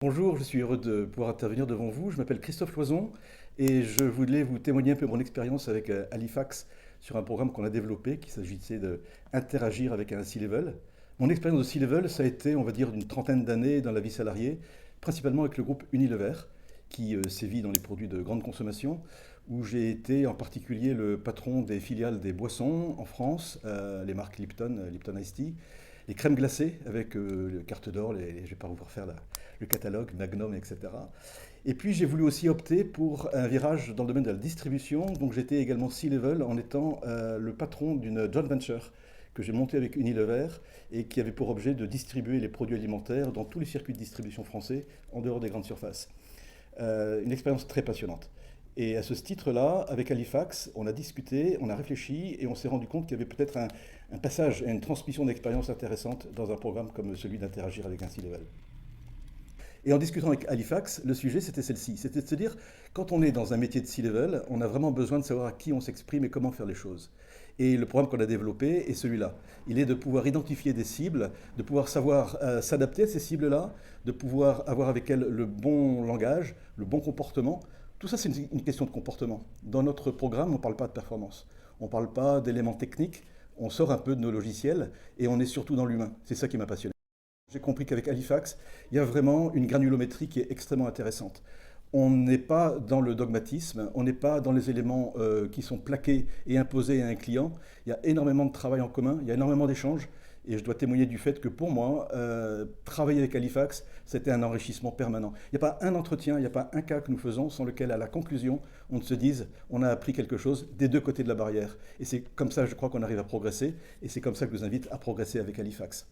Bonjour, je suis heureux de pouvoir intervenir devant vous. Je m'appelle Christophe Loison et je voulais vous témoigner un peu de mon expérience avec Halifax sur un programme qu'on a développé qui s'agissait d'interagir avec un C-Level. Mon expérience de C-Level, ça a été, on va dire, d'une trentaine d'années dans la vie salariée, principalement avec le groupe Unilever, qui sévit dans les produits de grande consommation, où j'ai été en particulier le patron des filiales des boissons en France, les marques Lipton, Lipton Ice Tea, les crèmes glacées avec le carte d'or, je ne vais pas vous refaire le catalogue, Magnum, etc. Et puis j'ai voulu aussi opter pour un virage dans le domaine de la distribution, donc j'étais également C-Level en étant le patron d'une joint venture que j'ai montée avec Unilever et qui avait pour objet de distribuer les produits alimentaires dans tous les circuits de distribution français en dehors des grandes surfaces. Une expérience très passionnante. Et à ce titre-là, avec Halifax, on a discuté, on a réfléchi et on s'est rendu compte qu'il y avait peut-être un passage et une transmission d'expérience intéressante dans un programme comme celui d'interagir avec un C-Level. Et en discutant avec Halifax, le sujet c'était celle-ci, c'était de se dire, quand on est dans un métier de C-Level, on a vraiment besoin de savoir à qui on s'exprime et comment faire les choses. Et le programme qu'on a développé est celui-là. Il est de pouvoir identifier des cibles, de pouvoir savoir s'adapter à ces cibles-là, de pouvoir avoir avec elles le bon langage, le bon comportement. Tout ça, c'est une question de comportement. Dans notre programme, on ne parle pas de performance. On ne parle pas d'éléments techniques. On sort un peu de nos logiciels et on est surtout dans l'humain. C'est ça qui m'a passionné. J'ai compris qu'avec Halifax, il y a vraiment une granulométrie qui est extrêmement intéressante. On n'est pas dans le dogmatisme, on n'est pas dans les éléments qui sont plaqués et imposés à un client. Il y a énormément de travail en commun, il y a énormément d'échanges. Et je dois témoigner du fait que pour moi, travailler avec Halifax, c'était un enrichissement permanent. Il n'y a pas un entretien, il n'y a pas un cas que nous faisons sans lequel, à la conclusion, on se dise on a appris quelque chose des deux côtés de la barrière. Et c'est comme ça, je crois, qu'on arrive à progresser. Et c'est comme ça que je vous invite à progresser avec Halifax.